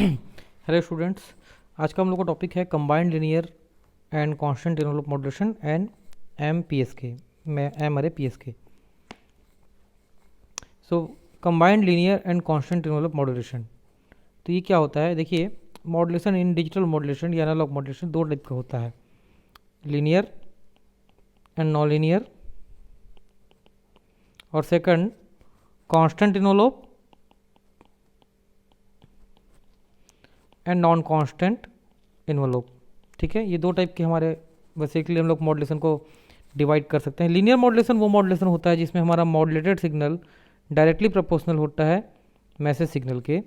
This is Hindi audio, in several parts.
हेलो स्टूडेंट्स, आज का हम लोग का टॉपिक है combined linear and constant envelope modulation and M P S K M ary P S K. So combined linear and constant envelope modulation, तो ये क्या होता है? देखिए, मॉड्यूलेशन इन डिजिटल मॉड्यूलेशन या एनालॉग मॉड्यूलेशन दो टाइप का होता है, लीनियर एंड नॉन लीनियर, और second constant envelope and non constant involve. ठीक है, ये दो टाइप के हमारे बेसिकली हम लोग मॉड्यूलेशन को डिवाइड कर सकते हैं। लीनियर मॉड्यूलेशन वो मॉड्यूलेशन होता है जिसमें हमारा मॉड्यूलेटेड सिग्नल डायरेक्टली प्रोपोर्शनल होता है मैसेज सिग्नल के,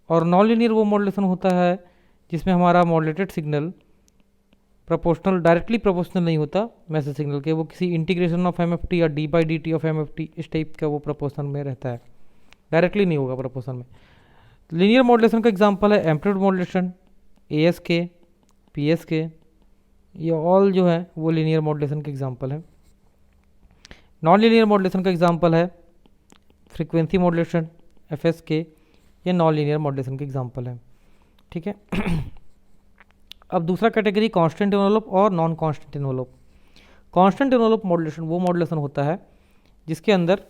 और नॉन लीनियर वो मॉड्यूलेशन होता है जिसमें हमारा modulated signal proportional directly proportional नहीं होता मैसेज सिग्नल के, वो किसी integration of M F T या D by D T of M F T इस टाइप का वो प्रोपोर्शनल में रहता है, डायरेक्टली नहीं होगा प्रोपोर्शनल में। लीनियर मॉड्यूलेशन का एग्जांपल है एम्पलीट्यूड मॉड्यूलेशन, ए एस के, पी एस के, ये ऑल जो है वो लीनियर मॉड्यूलेशन के एग्जांपल है। नॉन लीनियर मॉड्यूलेशन का एग्जांपल है फ्रीक्वेंसी मॉड्यूलेशन, एफ एस के, ये नॉन लीनियर मॉड्यूलेशन के एग्जांपल है। ठीक है। अब दूसरा कैटेगरी कांस्टेंट एनवेलप और non constant envelope. Constant envelope modulation वो मॉड्यूलेशन होता है जिसके अंदर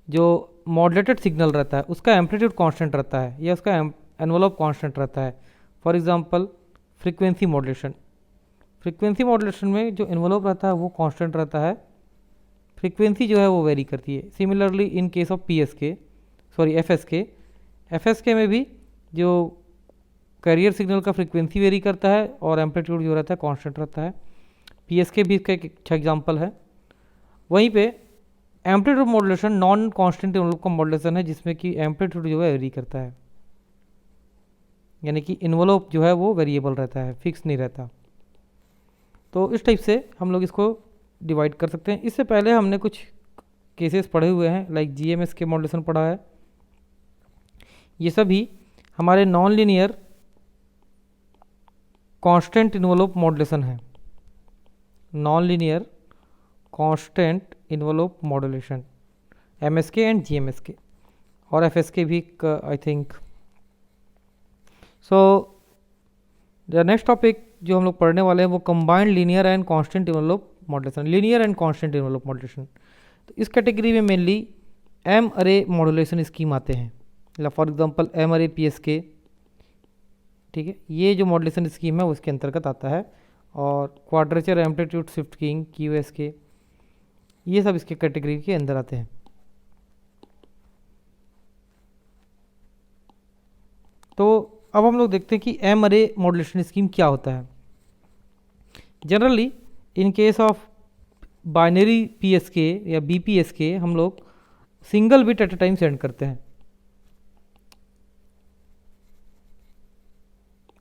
जो मॉड्यूलेटेड सिग्नल रहता है उसका एम्पलीट्यूड कांस्टेंट रहता है या उसका एनवेलप कांस्टेंट रहता है। For example frequency modulation, frequency modulation में जो एनवेलप रहता है वो कांस्टेंट रहता है, फ्रीक्वेंसी जो है वो वेरी करती है। Similarly in case of P S के, सॉरी एफ एस के में भी जो कैरियर सिग्नल का फ्रीक्वेंसी वेरी करता है और एम्पलीट्यूड जो रहता है कांस्टेंट रहता है। पी एस के भी इसका एक अच्छा एग्जाम्पल है। वहीं पे amplitude modulation non constant envelope का मॉड्यूलेशन है जिसमें कि एम्पलीट्यूड जो है वेरी करता है, यानी कि एनवेलप जो है वो वेरिएबल रहता है, फिक्स नहीं रहता। तो इस टाइप से हम लोग इसको डिवाइड कर सकते हैं। इससे पहले हमने कुछ केसेस पढ़े हुए हैं, लाइक जीएमएस के मॉड्यूलेशन पढ़ा है। ये सभी हमारे non linear constant envelope modulation है, non linear constant envelope modulation, MSK and GMSK और एफएसके भी I think. So the next topic जो हम लोग पढ़ने वाले हैं वो combined linear and constant envelope modulation, linear and constant envelope modulation. तो इस कैटेगरी में mainly M ary modulation scheme आते हैं, for example M ary P S K. ठीक है, ये जो मॉड्यूलेशन स्कीम है उसके अंतर्गत आता है, और quadrature amplitude shift keying Q S के, ये सब इसके कैटेगरी के अंदर आते हैं। तो अब हम लोग देखते हैं कि एम अरे मॉड्यूलेशन स्कीम क्या होता है। Generally in case of binary PSK या बीपीएसके हम लोग single bit at a time send करते हैं।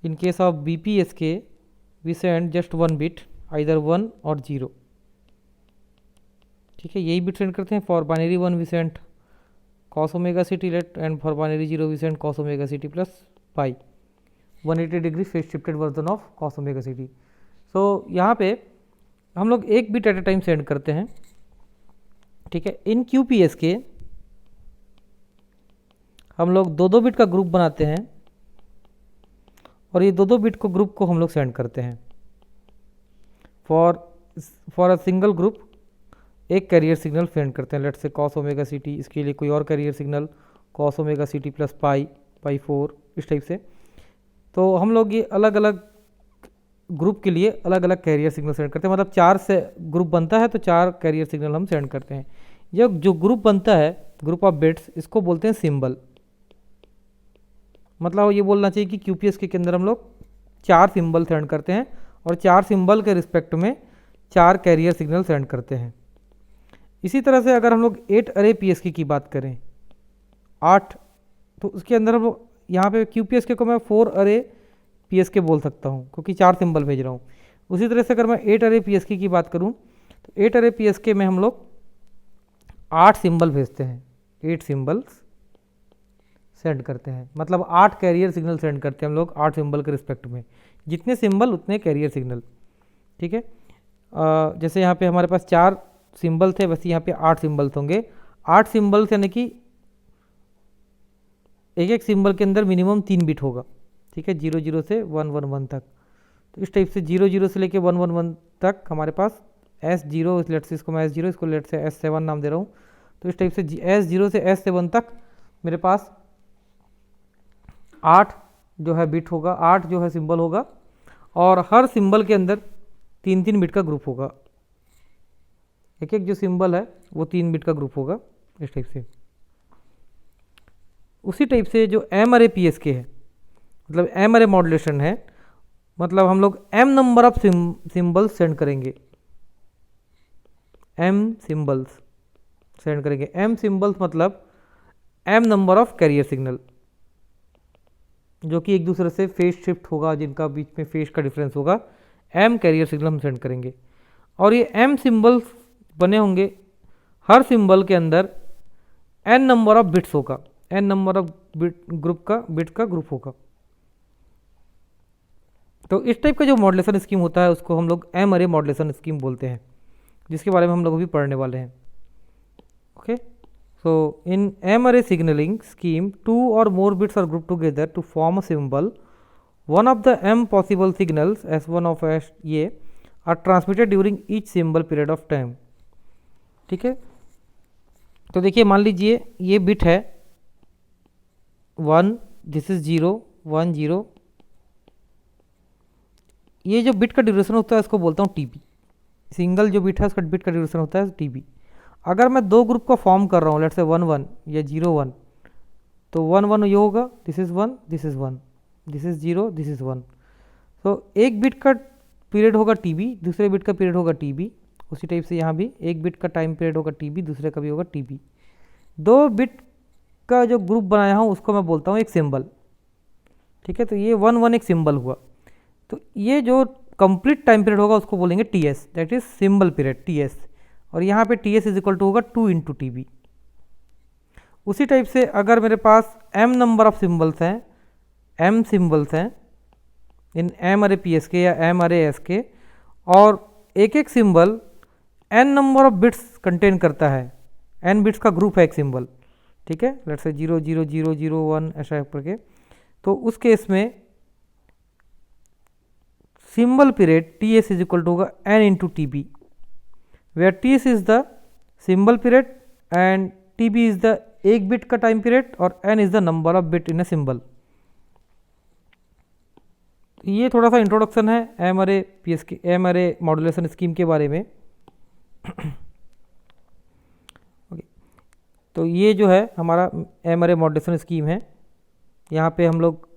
In case of BPSK we send just one bit, either 1 और 0। ठीक है, यही बिट सेंड करते हैं। For binary 1 we send cos omega C T let, and for binary 0 we send cos omega C T plus pi, 180 degree phase shifted version of cos omega C T. So यहाँ पे हम लोग एक bit at a time send करते हैं। ठीक है, इन QPS के हम लोग दो दो बिट का ग्रुप बनाते हैं, और ये दो दो बिट को ग्रुप को हम लोग सेंड करते हैं। फॉर अ सिंगल ग्रुप एक कैरियर सिग्नल सेंड करते हैं, लेट से cos ओमेगा सी टी, इसके लिए कोई और carrier signal cos omega C T plus pi 4, इस टाइप से। तो हम लोग ये अलग अलग ग्रुप के लिए अलग अलग कैरियर सिग्नल सेंड करते हैं, मतलब 4 से ग्रुप बनता है तो 4 कैरियर सिग्नल हम सेंड करते हैं। ये जो ग्रुप बनता है, ग्रुप ऑफ बिट्स, इसको बोलते हैं सिंबल। मतलब ये बोलना चाहिए कि QPS के अंदर हम लोग 4 सिंबल सेंड करते हैं, और 4 सिंबल के रिस्पेक्ट में 4 कैरियर सिग्नल सेंड करते हैं। इसी तरह से अगर हम लोग 8 अरे PSK की बात करें, 8, तो उसके अंदर हम लोग यहाँ पे QPSK को मैं 4 अरे PSK बोल सकता हूँ क्योंकि 4 सिंबल भेज रहा हूँ। उसी तरह से अगर मैं 8 अरे PSK की बात करूँ तो 8 अरे PSK में हम लोग 8 सिंबल भेजते हैं, 8 सिंबल्स सेंड करते हैं, मतलब 8 कैरियर सिग्नल सेंड करते हैं हम लोग 8 सिंबल के रिस्पेक्ट में, जितने सिंबल उतने कैरियर सिग्नल। ठीक है, जैसे यहाँ पे हमारे पास 4 सिंबल थे, वैसे यहाँ पे 8 सिंबल्स होंगे। 8 सिंबल्स यानी कि एक एक सिंबल के अंदर मिनिमम 3 बिट होगा, ठीक है, 00 से 111 तक। तो इस टाइप से 00 से लेके 111 तक हमारे पास S0, लेट से इसको मैं S0, इसको लेट से S7 नाम दे रहा हूँ। तो इस टाइप से S0 से S7 तक मेरे पास 8 जो है बिट होगा, 8 जो है सिंबल होगा, और हर सिंबल के अंदर 3-3 बिट का ग्रुप होगा। एक एक जो सिंबल है वो 3 बिट का ग्रुप होगा इस टाइप से। उसी टाइप से जो एम अरे पी एस के है, मतलब एम अरे मॉड्यूलेशन है, मतलब हम लोग M number of symbols send करेंगे, एम सिंबल्स सेंड करेंगे। एम सिंबल्स मतलब M number of carrier signal, जो कि एक दूसरे से फेज शिफ्ट होगा, जिनका बीच में फेज का डिफरेंस होगा, एम कैरियर सिग्नल हम सेंड करेंगे। और ये एम सिंबल्स बने होंगे, हर सिंबल के अंदर एन नंबर ऑफ बिट्स होगा, एन नंबर ऑफ बिट का ग्रुप होगा। तो इस टाइप का जो मॉड्यूलेशन स्कीम होता है उसको हम लोग एम अरे मॉड्यूलेशन स्कीम बोलते हैं, जिसके बारे में हम लोग अभी पढ़ने वाले हैं। Okay, so in M array signaling scheme, 2 or more bits are grouped together to form a symbol. One of the M possible signals S1 of S ये are transmitted during each symbol period of time. ठीक है, तो देखिए मान लीजिए ये बिट है 1, दिस इज 0 1 0। ये जो बिट का ड्यूरेशन होता है इसको बोलता हूँ टीबी। सिंगल जो बिट है उसका बिट का ड्यूरेशन होता है टीबी। अगर मैं दो ग्रुप का फॉर्म कर रहा हूँ, लेट्स से 1 1 या 0 1, तो 1 1 ये होगा, this is 1 this is 1, this is 0 this is 1। तो एक बिट का पीरियड होगा टीबी, दूसरे बिट का पीरियड होगा टीबी। उसी टाइप से यहाँ भी एक बिट का टाइम पीरियड होगा टीबी, दूसरे का भी होगा टीबी। दो बिट का जो ग्रुप बनाया हूँ उसको मैं बोलता हूँ एक सिंबल। ठीक है, तो ये 1 1 एक सिंबल हुआ। तो ये जो कंप्लीट टाइम पीरियड होगा उसको बोलेंगे T S, that is symbol period T S. और यहाँ पे T S is equal to होगा 2 इंटू टी बी। उसी टाइप से अगर मेरे पास m नंबर ऑफ सिंबल्स हैं, m सिंबल्स हैं in m ary P S K या m अरे एस के, और एक एक symbol n number of bits contain करता है, n बिट्स का ग्रुप है एक सिंबल। ठीक है, लेट्स से 0 0 0 0 1 ऐसा करके, तो उस केस में symbol period T S is equal to होगा n into T B, where ts is the symbol period and tb is the एक बिट का टाइम पीरियड और n is the number of bit in a symbol. ये थोड़ा सा इंट्रोडक्शन है M ary P S K, M ary modulation scheme के बारे में। ओके, तो ये जो है हमारा एम अरे मॉड्यूलेशन स्कीम है। यहाँ पे हम लोग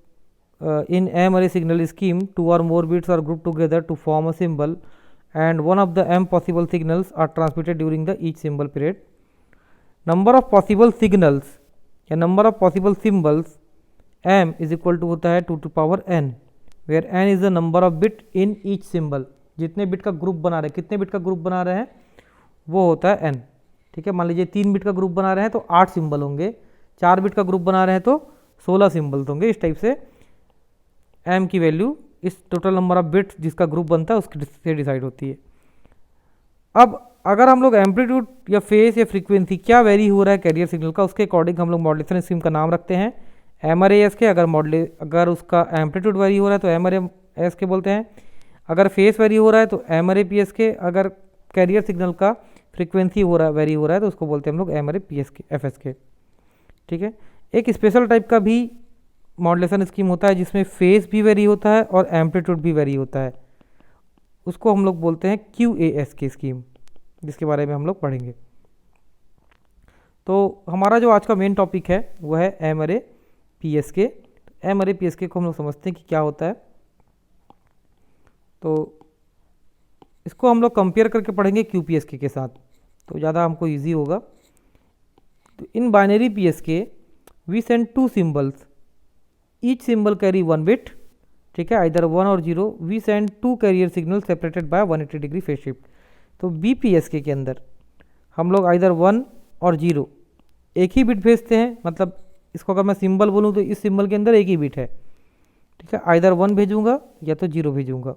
इन एम अरे signal scheme 2 or more bits are grouped together to form a symbol and one of the m possible signals are transmitted during the each symbol period. Number of possible signals या number of possible symbols m is equal to होता है 2 to power n, where n is the number of bit in each symbol। जितने बिट का ग्रुप बना रहे हैं, कितने बिट का ग्रुप बना रहे हैं वो होता है n। ठीक है, मान लीजिए 3 बिट का ग्रुप बना रहे हैं तो 8 सिंबल होंगे, 4 बिट का ग्रुप बना रहे हैं तो 16 सिंबल्स होंगे। इस टाइप से m की वैल्यू इस टोटल नंबर ऑफ बिट्स जिसका ग्रुप बनता है उससे डिसाइड होती है। अब अगर हम लोग एम्पलीट्यूड या फेस या फ्रीक्वेंसी क्या वेरी हो रहा है कैरियर सिग्नल का, उसके अकॉर्डिंग हम लोग मॉड्यूलेशन स्कीम का नाम रखते हैं एम आर एस के। अगर उसका एम्पलीट्यूड वेरी हो रहा है तो एम आर एस के बोलते हैं, अगर फेस वेरी हो रहा है तो एम आर पी एस के, अगर कैरियर सिग्नल का फ्रीक्वेंसी वेरी हो रहा है तो उसको बोलते हैं हम लोग एम आर पी एस के, एफ एस के। ठीक है, एक स्पेशल टाइप का भी मॉड्यूलेशन स्कीम होता है जिसमें फेस भी वेरी होता है और एम्पलीट्यूड भी वेरी होता है, उसको हम लोग बोलते हैं क्यू ए एस की स्कीम, जिसके बारे में हम लोग पढ़ेंगे। तो हमारा जो आज का मेन टॉपिक है वह है M ary P S K. M ary P S के को हम लोग समझते हैं कि क्या होता है। तो इसको हम लोग कंपेयर करके पढ़ेंगे क्यू पी एस के साथ, तो ज़्यादा हमको ईजी होगा। तो in binary P S K we send 2 symbols, each symbol carry 1 bit. ठीक है, आइदर 1 और 0। We send 2 carrier signal separated by 180 degree phase shift. तो बी पी एस के अंदर हम लोग आइदर 1 और 0 एक ही बिट भेजते हैं, मतलब इसको अगर मैं सिंबल बोलूँ तो इस सिंबल के अंदर एक ही बिट है। ठीक है, आइदर 1 भेजूंगा या तो 0 भेजूंगा।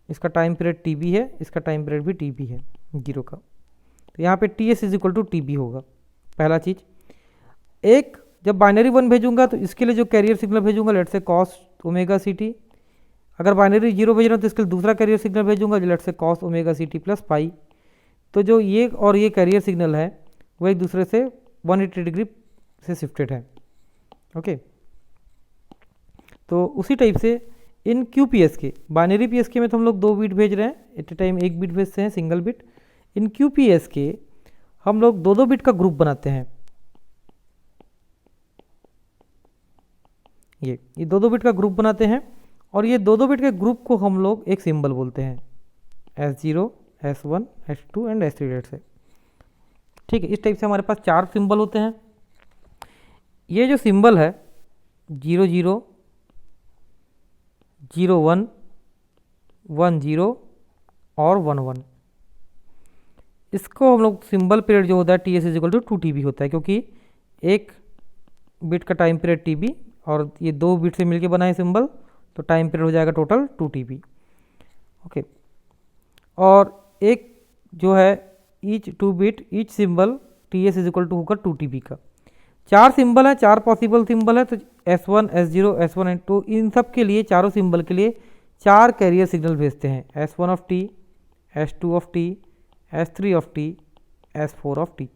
इसका टाइम पीरियड टी बी है, इसका टाइम पीरियड भी टी बी है 0 का। तो यहाँ पे T S is equal to T B होगा, पहला चीज़। एक जब बाइनरी 1 भेजूंगा तो इसके लिए जो कैरियर सिग्नल भेजूंगा late say cos omega C T, अगर बाइनरी 0 भेज रहा हूँ तो इसके लिए दूसरा कैरियर सिग्नल भेजूंगा जो let say cos omega C T plus pi. तो जो ये और ये कैरियर सिग्नल है वो एक दूसरे से 180 डिग्री से शिफ्टेड है। ओके, तो उसी टाइप से इन QPS के बाइनरी PSK में तो हम लोग 2 बिट भेज रहे हैं, एट ए टाइम 1 बिट भेजते हैं सिंगल बिट। इन QPS के हम लोग 2-2 बिट का ग्रुप बनाते हैं। ये 2-2 बिट का ग्रुप बनाते हैं और ये 2-2 बिट के ग्रुप को हम लोग एक सिंबल बोलते हैं, S0, S1, S2 and S3 date से। ठीक है, इस टाइप से हमारे पास 4 सिंबल होते हैं। ये जो सिंबल है 0 0 0 1 1 0 और 1 1, इसको हम लोग सिंबल पीरियड जो होता है TS इजिकल टू 2TB होता है, क्योंकि एक बिट का टाइम पीरियड TB और ये 2 बिट से मिलके बना है सिंबल, तो टाइम पीरियड हो जाएगा टोटल 2TB। ओके, और एक जो है each 2 bit each symbol TS is equal to होकर 2TB का। 4 सिंबल है, 4 पॉसिबल सिंबल है, तो S1 S0 S1 एंड 2, इन सब के लिए चारों सिंबल के लिए 4 कैरियर सिग्नल भेजते हैं, S1 of T, S2 of T, S3 of T, S4 of T।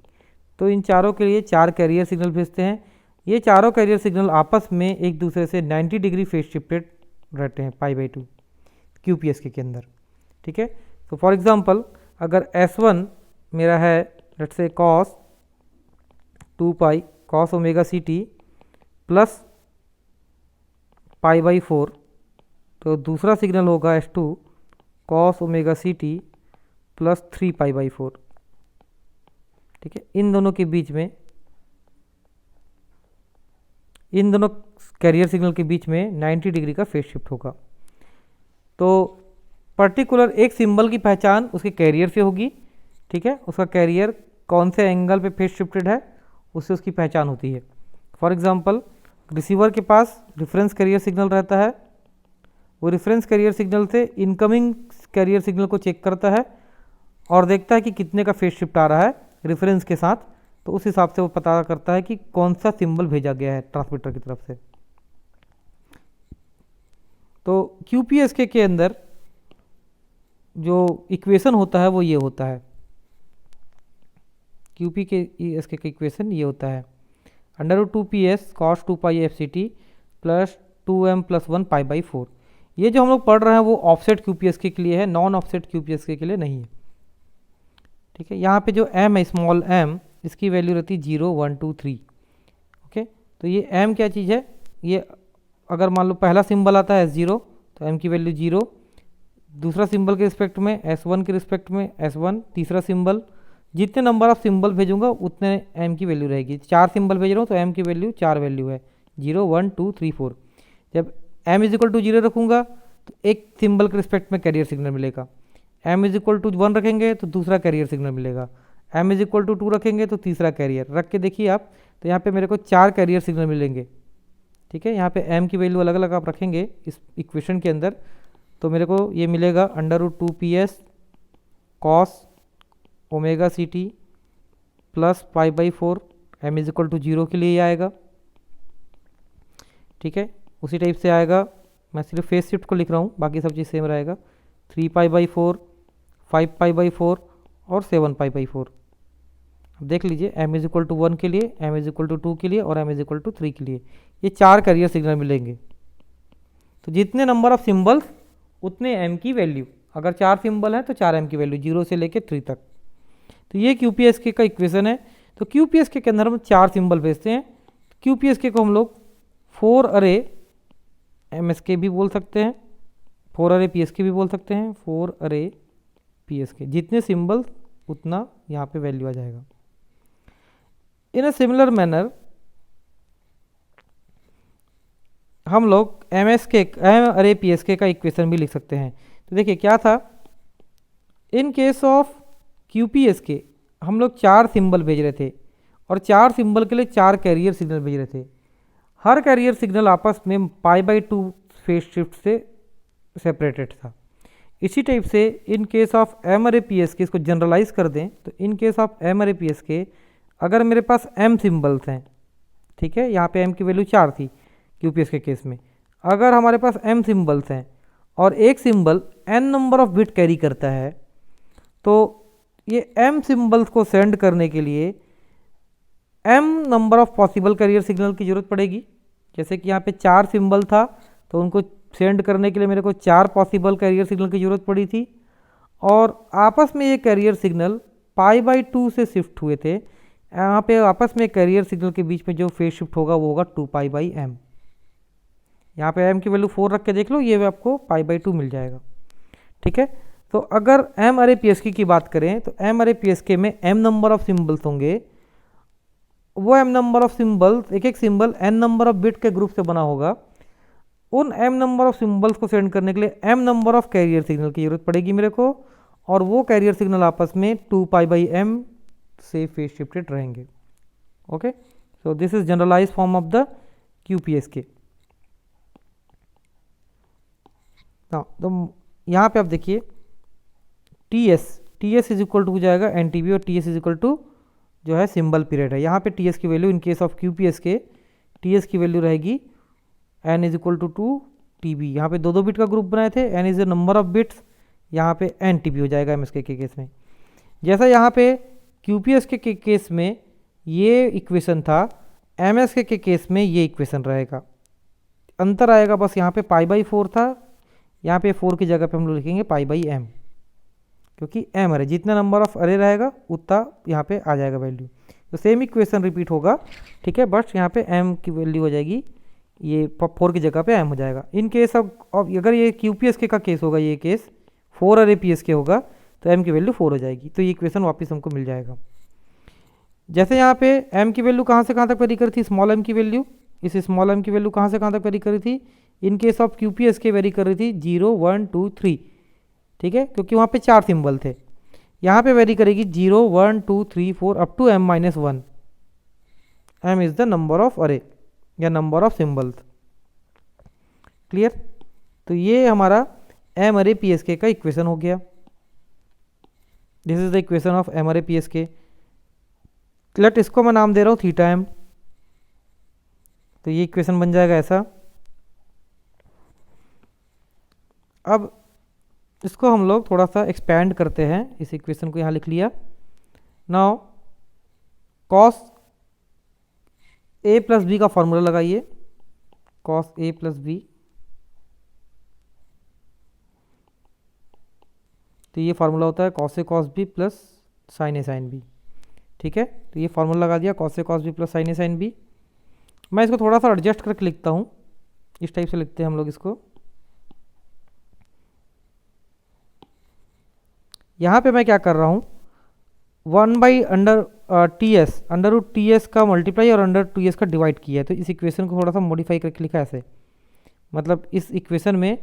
तो इन चारों के लिए 4 कैरियर सिग्नल भेजते हैं। ये चारों कैरियर सिग्नल आपस में एक दूसरे से 90 डिग्री फेज शिफ्टेड रहते हैं π/2 QPSK के अंदर। ठीक है, तो फॉर एग्जांपल अगर S1 मेरा है let's say cos 2 pi cos omega C T plus π/4, तो दूसरा सिग्नल होगा S2 cos omega C T plus 3 π/4। ठीक है, इन दोनों के बीच में, इन दोनों कैरियर सिग्नल के बीच में 90 डिग्री का फेज शिफ्ट होगा। तो पर्टिकुलर एक सिंबल की पहचान उसके कैरियर से होगी। ठीक है, उसका कैरियर कौन से एंगल पे फेज शिफ्टेड है उससे उसकी पहचान होती है। फॉर एग्जांपल रिसीवर के पास रेफरेंस कैरियर सिग्नल रहता है, वो रेफरेंस कैरियर सिग्नल से इनकमिंग कैरियर सिग्नल को चेक करता है और देखता है कि कितने का फेज शिफ्ट आ रहा है रेफरेंस के साथ, तो उस हिसाब से वो पता करता है कि कौन सा सिंबल भेजा गया है ट्रांसमीटर की तरफ से। तो QPSK के अंदर जो इक्वेशन होता है वो ये होता है, QPSK का इक्वेशन ये होता है √2PS cos 2 पाई FCT प्लस 2m प्लस 1 π/4। ये जो हम लोग पढ़ रहे हैं वो ऑफसेट QPSK के लिए है, नॉन ऑफसेट QPSK के लिए नहीं है। ठीक है, यहाँ पे जो m है स्मॉल m, इसकी वैल्यू रहती है 0 1 2 3। ओके, तो ये m क्या चीज़ है, ये अगर मान लो पहला सिंबल आता है S0 तो m की वैल्यू 0, दूसरा सिंबल के रिस्पेक्ट में S1 के रिस्पेक्ट में S1, तीसरा सिंबल, जितने नंबर ऑफ सिंबल भेजूंगा उतने m की वैल्यू रहेगी। 4 सिंबल भेज रहा हूँ तो m की वैल्यू 4 वैल्यू है, 0 1 2 3 4। जब m इजिकल टू 0 रखूँगा तो एक सिंबल के रिस्पेक्ट में कैरियर सिग्नल मिलेगा, m इजिक्वल टू 1 रखेंगे तो दूसरा कैरियर सिग्नल मिलेगा, m इजिक्वल टू 2 रखेंगे तो तीसरा कैरियर रख के देखिए आप, तो यहाँ पे मेरे को 4 कैरियर सिग्नल मिलेंगे। ठीक है, यहाँ पे m की वैल्यू अलग अलग आप रखेंगे इस इक्वेशन के अंदर, तो मेरे को ये मिलेगा √2PS cos omega C T plus π/4, m is equal to 0 के लिए ही आएगा। ठीक है, उसी टाइप से आएगा, मैं सिर्फ फेज शिफ्ट को लिख रहा हूँ, बाकी सब चीज़ सेम रहेगा, 3 π/4, 5 π/4 और 7 π/4। अब देख लीजिए m इजिक्वल टू 1 के लिए, m इजिक्वल टू 2 के लिए और m इजिक्वल टू 3 के लिए ये 4 कैरियर सिग्नल मिलेंगे। तो जितने नंबर ऑफ सिंबल्स उतने m की वैल्यू, अगर 4 सिंबल है तो 4 m की वैल्यू 0 से लेके 3 तक। तो ये QPSK का इक्वेशन है। तो QPSK के अंदर हम 4 सिंबल भेजते हैं। QPSK को हम लोग 4 अरे MSK भी बोल सकते हैं, 4 अरे PSK भी बोल सकते हैं, 4 अरे PSK, जितने सिंबल उतना यहाँ पे वैल्यू आ जाएगा। इन अ सिमिलर मैनर हम लोग MSK अरे PSK का इक्वेशन भी लिख सकते हैं। तो देखिए क्या था, इन केस ऑफ QPSK हम लोग 4 सिंबल भेज रहे थे और 4 सिंबल के लिए 4 कैरियर सिग्नल भेज रहे थे। हर कैरियर सिग्नल आपस में π/2 फेज शिफ्ट से सेपरेटेड था। इसी टाइप से इन केस ऑफ m अरे PSK, इसको जनरलाइज कर दें तो इन केस ऑफ m अरे PSK अगर मेरे पास m सिंबल्स हैं, ठीक है, यहाँ पे m की वैल्यू 4 थी QPS के केस में। अगर हमारे पास m सिम्बल्स हैं और एक symbol n number of bit carry करता है, तो ये m सिम्बल्स को सेंड करने के लिए m number of possible carrier signal की ज़रूरत पड़ेगी। जैसे कि यहाँ पे 4 सिंबल था, तो उनको सेंड करने के लिए मेरे को 4 पॉसिबल कैरियर सिग्नल की ज़रूरत पड़ी थी, और आपस में ये कैरियर सिग्नल π/2 से शिफ्ट हुए थे। यहाँ पे आपस में कैरियर सिग्नल के बीच में जो फेज शिफ्ट होगा वो होगा 2π/m। यहाँ पे m की वैल्यू 4 रख के देख लो, ये आपको π/2 मिल जाएगा। ठीक है, तो अगर m अरे PSK की बात करें तो m अरे PSK में m नंबर ऑफ सिंबल्स होंगे। वो m नंबर ऑफ सिंबल्स, एक एक symbol n number of bit के ग्रुप से बना होगा। उन m नंबर ऑफ सिंबल्स को सेंड करने के लिए m number of carrier signal की जरूरत पड़ेगी मेरे को, और वो कैरियर सिग्नल आपस में 2π/m से फेज शिफ्टेड रहेंगे। Okay, so this is generalise form of the QPSK। तो यहाँ पे आप देखिए TS इज इक्वल टू हो जाएगा NTB, और TS इज इक्वल टू जो है सिंबल पीरियड है। यहाँ पे TS की value in case of QPSK TS की वैल्यू रहेगी n is equal to 2TB। यहाँ पे 2 बिट का ग्रुप बनाए थे, n is the number of bits, यहाँ पे NTB हो जाएगा MSK के केस में। जैसा यहाँ पे QPSK के केस में ये इक्वेशन था, MSK के केस में ये इक्वेशन रहेगा। अंतर आएगा बस, यहाँ पे π/4 था, यहाँ पे 4 की जगह पे हम लोग लिखेंगे π/m, क्योंकि m अरे जितना नंबर ऑफ अरे रहेगा उतना यहाँ पे आ जाएगा वैल्यू। तो सेम इक्वेशन रिपीट होगा। ठीक है, बट यहाँ पे m की वैल्यू हो जाएगी, ये 4 की जगह पे m हो जाएगा। इन केस ऑफ अगर ये QPSK का केस होगा, ये केस 4 अरे PSK होगा, तो m की वैल्यू 4 हो जाएगी। तो ये इक्वेशन वापस हमको मिल जाएगा। जैसे यहाँ पे m की वैल्यू कहाँ से कहाँ तक वेरी करी थी, स्मॉल m की वैल्यू, इस स्मॉल m की वैल्यू कहाँ से कहाँ तक वेरी करी थी, इन केस ऑफ QPSK वेरी कर रही थी 0 1 2 3। ठीक है, क्योंकि वहाँ पे 4 सिंबल थे। यहाँ पे वेरी करेगी 0 1 2 3 4 up to m-1। m is the number of ary या नंबर ऑफ सिंबल्स। क्लियर, तो ये हमारा m अरे PSK का इक्वेशन हो गया। This is the equation of m अरे PSK। लेट इसको मैं नाम दे रहा हूँ θm, तो ये इक्वेशन बन जाएगा ऐसा। अब इसको हम लोग थोड़ा सा एक्सपैंड करते हैं, इस इक्वेशन को यहाँ लिख लिया। Now cos a plus b का फॉर्मूला लगाइए, cos a प्लस बी, तो ये फार्मूला होता है cos a cos b plus sin a sin b। ठीक है, तो ये फार्मूला लगा दिया cos a cos b plus sin a sin b। मैं इसको थोड़ा सा एडजस्ट करके लिखता हूँ, इस टाइप से लिखते हैं हम लोग इसको। यहाँ पे मैं क्या कर रहा हूँ, 1/√TS अंडर रूट का मल्टीप्लाई और अंडर/2s का डिवाइड किया है। तो इस इक्वेशन को थोड़ा सा मॉडिफाई करके लिखा है ऐसे, मतलब इस इक्वेशन में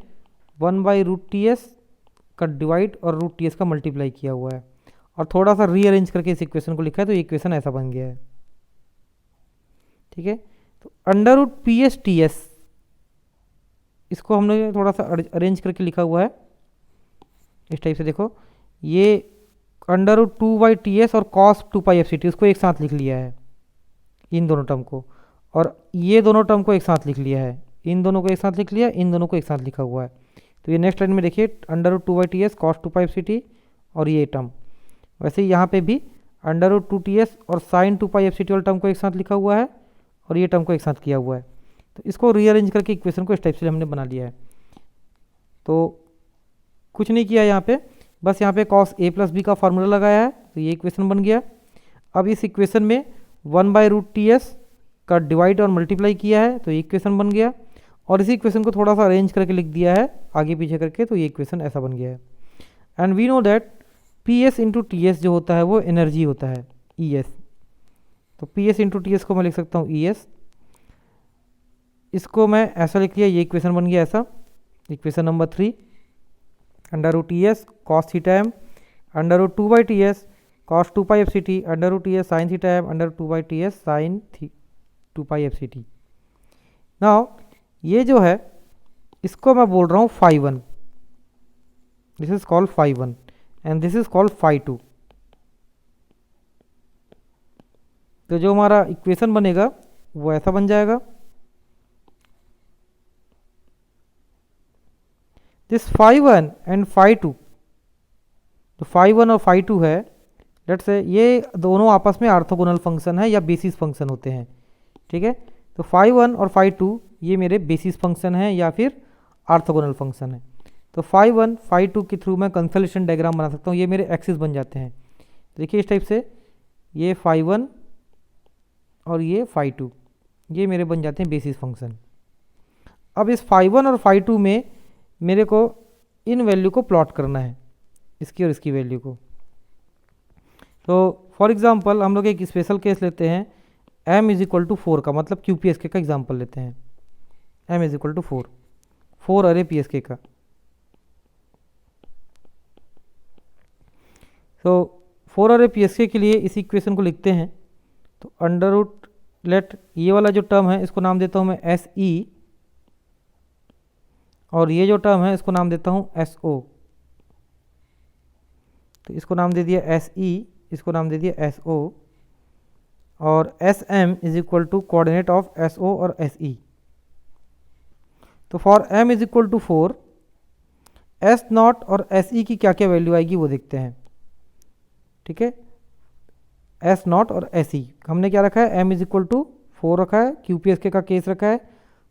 1/√TS का डिवाइड और √TS का मल्टीप्लाई किया हुआ है, और थोड़ा सा रीअरेंज करके इस इक्वेशन को लिखा है, तो ये इक्वेशन ऐसा बन गया है। ठीक है, तो अंडर√PS/TS इसको हमने थोड़ा सा अरेंज करके लिखा हुआ है इस टाइप से। देखो, ये अंडर√2/TS और cos 2πfct उसको एक साथ लिख लिया है, इन दोनों टर्म को, और ये दोनों टर्म को एक साथ लिख लिया है, इन दोनों को एक साथ लिख लिया, इन दोनों को एक साथ लिखा हुआ है। तो ये नेक्स्ट लाइन में देखिए अंडर√2/TS cos 2πfct और ये टर्म। वैसे ही यहाँ पे भी अंडर√2TS और sin 2πfct वाला टर्म को एक साथ लिखा हुआ है, और ये टर्म को एक साथ किया हुआ है। तो इसको रीअरेंज करके इक्वेशन को इस टाइप से हमने बना लिया है। तो कुछ नहीं किया यहाँ पे, बस यहाँ पे cos a प्लस बी का फार्मूला लगाया है, तो ये इक्वेशन बन गया। अब इस इक्वेशन में 1/√TS का डिवाइड और मल्टीप्लाई किया है, तो ये इक्वेशन बन गया, और इसी इक्वेशन को थोड़ा सा अरेंज करके लिख दिया है आगे पीछे करके, तो ये इक्वेशन ऐसा बन गया है। And we know that PS into TS जो होता है वो एनर्जी होता है, ES। तो PS इंटू TS को मैं लिख सकता हूँ ES। इसको मैं ऐसा लिख लिया, ये इक्वेशन बन गया ऐसा, इक्वेशन नंबर 3। अंडर√TS cos θm अंडर√2/TS cos 2πfct अंडर√TS sin θm अंडर√2/TS sin 2πfct। नाउ ये जो है इसको मैं बोल रहा हूँ φ1, this is called φ1 and this is called φ2। तो जो हमारा इक्वेशन बनेगा वो ऐसा बन जाएगा। This five one and five two, तो फाइव वन और फाइव टू है, लेट्स से ये दोनों आपस में ऑर्थोगोनल फंक्शन है या बेसिस फंक्शन होते हैं। ठीक है, तो फाइव वन और फाइव टू ये मेरे बेसिस फंक्शन है या फिर ऑर्थोगोनल फंक्शन है। तो फाइव वन फाइव टू के थ्रू मैं कंसोलेशन डायग्राम बना सकता हूँ, ये मेरे एक्सिस बन जाते हैं। देखिए इस टाइप से ये फाइव वन और ये फाइव टू ये मेरे बन जाते हैं बेसिस फंक्शन। अब इस फाइव वन और फाइव टू में मेरे को इन वैल्यू को प्लॉट करना है, इसकी और इसकी वैल्यू को। तो फॉर एग्जांपल हम लोग एक स्पेशल केस लेते हैं, m इज इक्वल टू 4 का, मतलब QPSK का एग्जांपल लेते हैं। m इज इक्वल टू 4 अरे PSK का। तो 4 अरे PSK के लिए इस इक्वेशन को लिखते हैं, तो अंडर रूट लेट ये वाला जो टर्म है इसको नाम देता हूँ मैं SE, और ये जो टर्म है इसको नाम देता हूँ SO। तो इसको नाम दे दिया SE, इसको नाम दे दिया SO, और SM is equal to coordinate of SO और SE। तो for m is equal to 4, S nought और SE की क्या क्या वैल्यू आएगी वो देखते हैं। ठीक है, S नॉट और SE हमने क्या रखा है, m इज इक्वल टू 4 रखा है, QPSK का केस रखा है।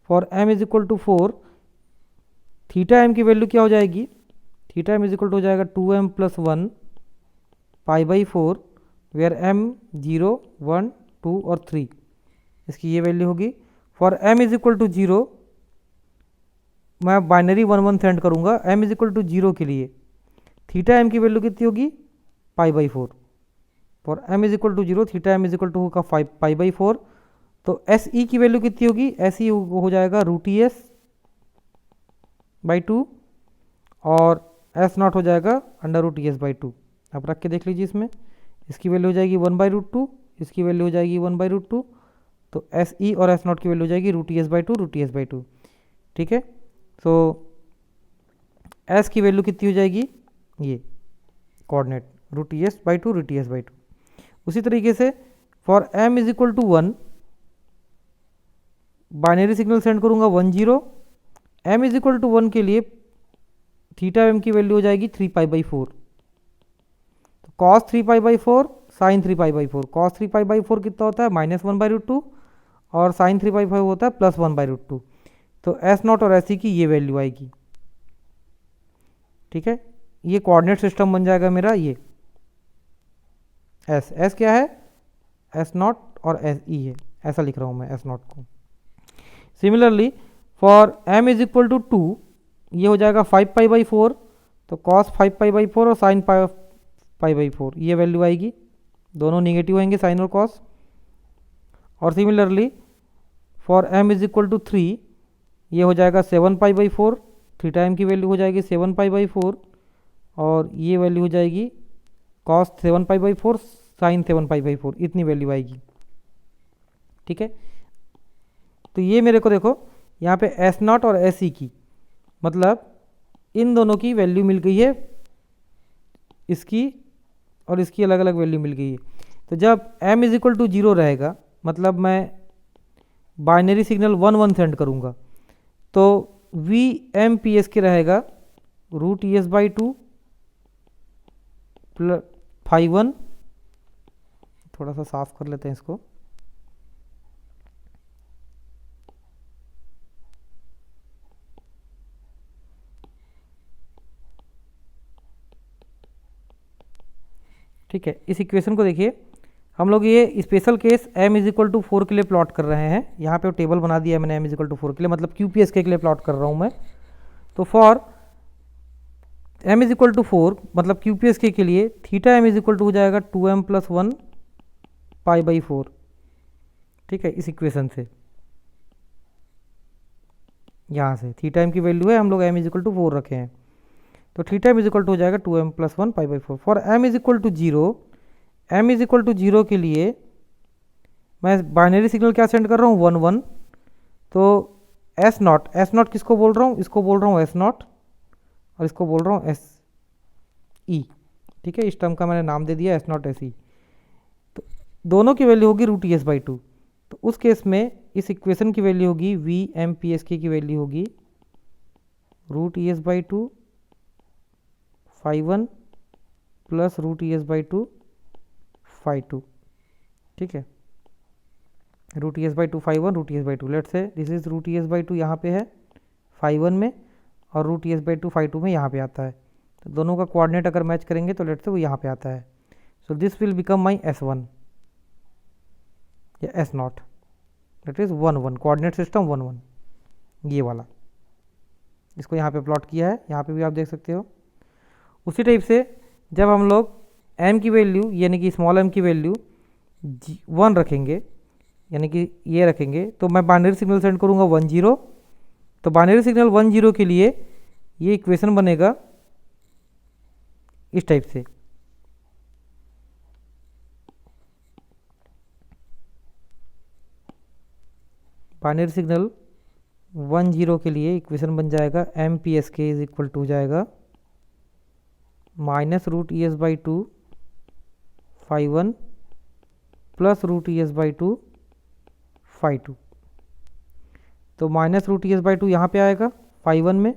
For m is equal to 4, theta m की वैल्यू क्या हो जाएगी, theta m is equal to हो जाएगा 2m plus 1 pi by 4, where m 0 1 2 और 3, इसकी ये वैल्यू होगी। For m is equal to 0 मैं बाइनरी 1 1 सेंड करूंगा, m इज इक्वल टू 0 के लिए थीटा m की वैल्यू कितनी होगी, pi by 4। For m is equal to 0 theta m is equal to होगा पाई बाई 4। तो SE की वैल्यू कितनी होगी, SE हो जाएगा रूट ES बाई 2, और S नॉट हो जाएगा अंडर रूट ES बाई 2। आप रख के देख लीजिए, इसमें इसकी वैल्यू हो जाएगी 1 बाई रूट 2, इसकी वैल्यू हो जाएगी 1 बाई रूट 2, तो SE और S नॉट की वैल्यू हो जाएगी root ES by 2 root ES by 2। ठीक है, तो S की वैल्यू कितनी हो जाएगी, ये coordinate root ES by 2 root ES by 2। उसी तरीके से for m is equal to 1 binary signal send करूंगा 1 0, m इज इक्वल टू 1 के लिए थीटा m की वैल्यू हो जाएगी 3 पाई बाई 4। तो cos 3 pi by 4 sine 3 pi by 4, cos 3 pi by 4 कितना होता है, माइनस 1 बाई रूट 2, और साइन 3 पाई 5 होता है प्लस 1 बाई रूट 2। तो S नॉट और SE की ये वैल्यू आएगी। ठीक है, ये कोऑर्डिनेट सिस्टम बन जाएगा मेरा, ये S क्या है, S नॉट और SE है, ऐसा लिख रहा हूँ मैं S नॉट को। Similarly for m is equal to 2 ये हो जाएगा 5 पाई बाई 4, तो कॉस 5 पाई बाई 4 और साइन पाई बाई 4 ये वैल्यू आएगी, दोनों निगेटिव होंगे साइन और कॉस। और similarly for m is equal to 3 ये हो जाएगा 7 पाई बाई 4, थीटा m की वैल्यू हो जाएगी 7 पाई बाई 4, और ये वैल्यू हो जाएगी cos 7 pi by 4 sine 7 pi by 4, इतनी वैल्यू आएगी। ठीक है, तो ये मेरे को देखो यहाँ पे S नॉट और SE की, मतलब इन दोनों की वैल्यू मिल गई है, इसकी और इसकी अलग अलग वैल्यू मिल गई है। तो जब m इज इक्वल टू 0 रहेगा, मतलब मैं बाइनरी सिग्नल 1 1 सेंड करूँगा, तो VMPSK रहेगा रूट ES बाई 2 प्लस 5 1, थोड़ा सा साफ कर लेते हैं इसको। ठीक है, इस इक्वेशन को देखिए, हम लोग ये special case m is equal to 4 के लिए प्लॉट कर रहे हैं। यहाँ पे टेबल बना दिया है मैंने m इज इक्वल टू 4 के लिए, मतलब QPSK के लिए प्लॉट कर रहा हूँ मैं। तो for m is equal to 4 मतलब QPSK के लिए theta m is equal to हो जाएगा 2m प्लस 1 पाई बाई 4। ठीक है, इस इक्वेशन से यहाँ से थीटा m की वैल्यू है, हम लोग m इज इक्वल टू 4 रखे हैं, तो theta m is equal to हो जाएगा 2m plus 1 pi by 4। For m is equal to 0, m is equal to 0 के लिए मैं बाइनरी सिग्नल क्या सेंड कर रहा हूँ 1 1, तो S नॉट किसको बोल रहा हूँ, इसको बोल रहा हूँ S नॉट, और इसको बोल रहा हूँ SE। ठीक है, इस टर्म का मैंने नाम दे दिया S नॉट SE। तो दोनों की वैल्यू होगी रूट ES बाई 2, तो उस केस में इस इक्वेशन की वैल्यू होगी वी एम पी एस के की वैल्यू होगी √ES/2 φ1 प्लस √ES/2 φ2, ठीक है। √ES/2 φ1 √ES/2, let's say this is √ES/2 यहाँ पे है φ1 में और √ES/2 φ2 में यहाँ पे आता है, तो दोनों का कोऑर्डिनेट अगर मैच करेंगे तो लेट्स से वो यहाँ पे आता है। So this will become my S1 या S0, that is 1 1, coordinate system 1 1, ये वाला। इसको यहाँ पे प्लॉट किया है, यहाँ पे भी आप देख सकते हो। उसी टाइप से जब हम लोग m की वैल्यू यानी कि स्मॉल m की वैल्यू 1 रखेंगे, यानी कि ये रखेंगे, तो मैं बाइनरी सिग्नल सेंड करूँगा 1 0। तो बाइनरी सिग्नल 1 0 के लिए ये इक्वेशन बनेगा इस टाइप से। बाइनरी सिग्नल 1 0 के लिए इक्वेशन बन जाएगा एम पी एस के इज इक्वल टू हो जाएगा -√ES/2 φ1 प्लस √ES/2 φ2। तो -√ES/2 यहाँ पे आएगा φ1 में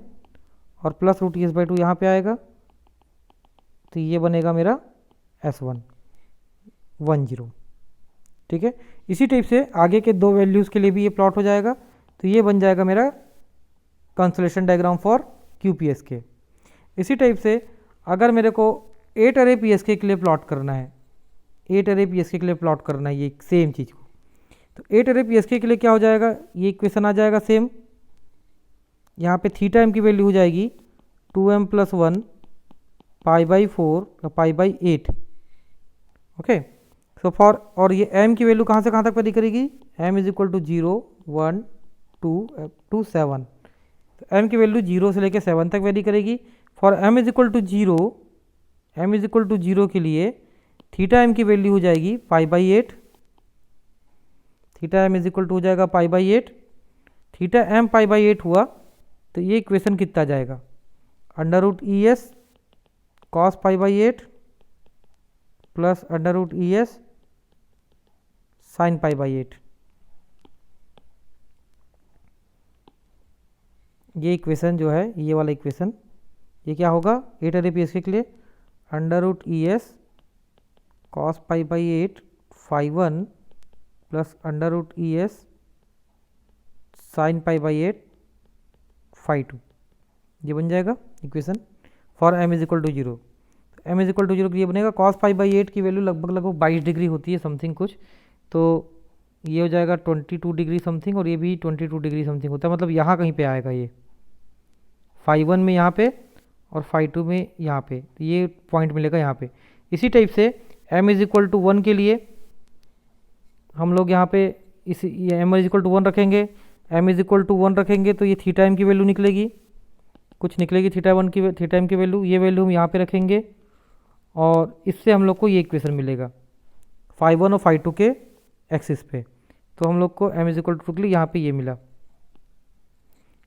और प्लस √ES/2 यहाँ पे आएगा, तो ये बनेगा मेरा S1 1 0, ठीक है। इसी टाइप से आगे के दो वैल्यूज़ के लिए भी ये प्लॉट हो जाएगा, तो ये बन जाएगा मेरा कंसोलेशन डायग्राम फॉर QPSK। इसी टाइप से अगर मेरे को 8 अरे PSK के लिए प्लॉट करना है, 8 अरे PSK के लिए प्लॉट करना है ये सेम चीज़ को, तो 8 अरे PSK के लिए क्या हो जाएगा, ये इक्वेशन आ जाएगा सेम। यहाँ पे थीटा m की वैल्यू हो जाएगी 2m + 1 π/4 π/8, ओके। सो फॉर, और ये m की वैल्यू कहाँ से कहाँ तक वेरी करेगी, m = 0 1 2 to 7, तो m की वैल्यू 0 से लेकर 7 तक वेरी करेगी। फॉर m = 0 के लिए थीटा m की वैल्यू हो जाएगी π/8, थीटा m = हो जाएगा π/8। थीटा m π/8 हुआ तो ये इक्वेशन कितना जाएगा, √ES cos π/8 plus √ES sin π/8। ये इक्वेशन जो है, ये वाला इक्वेशन, ये क्या होगा 8 अरे PSK के लिए √ES cos π/8 φ1 plus √ES sin π/8 φ2, ये बन जाएगा इक्वेशन फॉर m = 0। m = 0 के लिए बनेगा cos π/8 की वैल्यू लगभग 22 डिग्री होती है समथिंग कुछ, तो ये हो जाएगा 22 डिग्री समथिंग, और ये भी 22 डिग्री समथिंग होता है, मतलब यहाँ कहीं पे आएगा ये φ1 में यहाँ पे और φ2 में यहाँ पे, तो ये पॉइंट मिलेगा यहाँ पे। इसी टाइप से m = 1 के लिए हम लोग यहाँ पे इस m = 1 रखेंगे, m = 1 रखेंगे तो ये थीटा m की वैल्यू निकलेगी, कुछ निकलेगी थीटा m की वैल्यू, ये वैल्यू हम यहाँ पे रखेंगे और इससे हम लोग को ये इक्वेशन मिलेगा φ1 और φ2 के एक्सिस पे, तो हम लोग को m = 2 के लिए यहाँ पे ये मिला।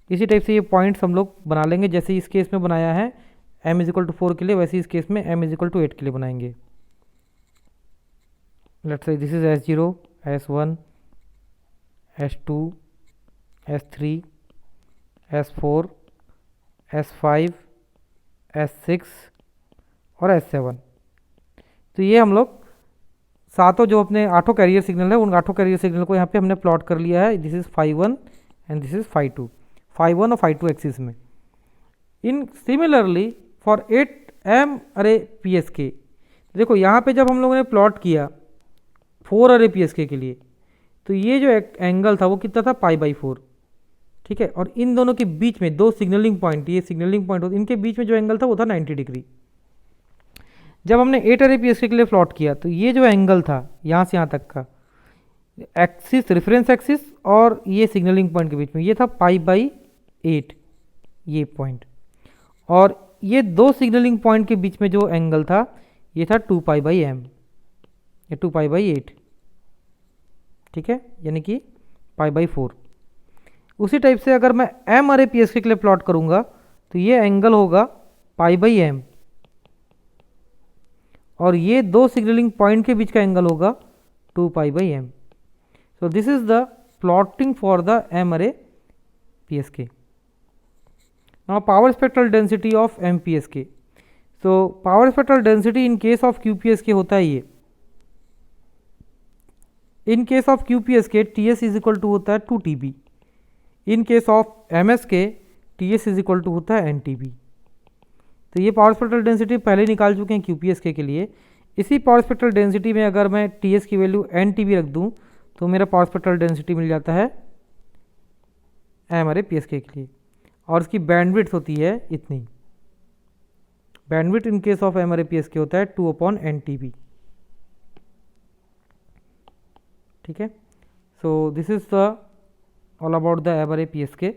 इसी टाइप से ये पॉइंट्स हम लोग बना लेंगे, जैसे इस केस में बनाया है m = 4 के लिए, वैसे इस केस में m = 8 के लिए बनाएंगे। Let's say this is S0 S1 S2 S3 S4 S5 S6 और S7। तो ये हम लोग सातों जो अपने 8 कैरियर सिग्नल है, उन 8 कैरियर सिग्नल को यहाँ पे हमने प्लॉट कर लिया है। This is φ1 and this is φ2, φ1 और φ2 एक्सिस में। इन सिमिलरली फॉर 8m अरे PSK, देखो यहाँ पे जब हम लोगों ने प्लॉट किया 4 अरे PSK के लिए, तो ये जो एंगल था वो कितना था π/4, ठीक है। और इन दोनों के बीच में दो सिग्नलिंग पॉइंट, ये सिग्नलिंग पॉइंट, इनके बीच में जो एंगल था वो था 90 डिग्री। जब हमने 8 अरे PSK के लिए प्लॉट किया तो ये जो एंगल था यहाँ से यहाँ तक का एक्सिस, रेफरेंस एक्सिस और ये सिग्नलिंग पॉइंट के बीच में, ये था π/8 ये पॉइंट, और ये दो सिग्नलिंग पॉइंट के बीच में जो एंगल था ये था 2π/m, ये 2π/8, ठीक है, यानी कि π/4। उसी टाइप से अगर मैं m अरे PSK के लिए प्लॉट करूंगा तो ये एंगल होगा π/m, और ये दो सिग्नलिंग पॉइंट के बीच का एंगल होगा 2π/m। So this is the plotting for the M array PSK. Now power spectral density of MPSK. So power spectral density in case of QPSK होता है ये. In case of QPSK TS is equal to होता है 2 TB. In case of MSK TS is equal to होता है N TB. तो ये पावर स्पेक्ट्रल डेंसिटी पहले निकाल चुके हैं QPSK के लिए. इसी पावर स्पेक्ट्रल डेंसिटी में अगर मैं TS की वैल्यू N TB रख दूं तो मेरा पावर स्पेक्ट्रल डेंसिटी मिल जाता है M array PSK के लिए. और इसकी बैंडविड्थ होती है इतनी. Bandwidth in case of M array PSK होता है 2/N TB. ठीक है. सो this is the all about the M array PSK.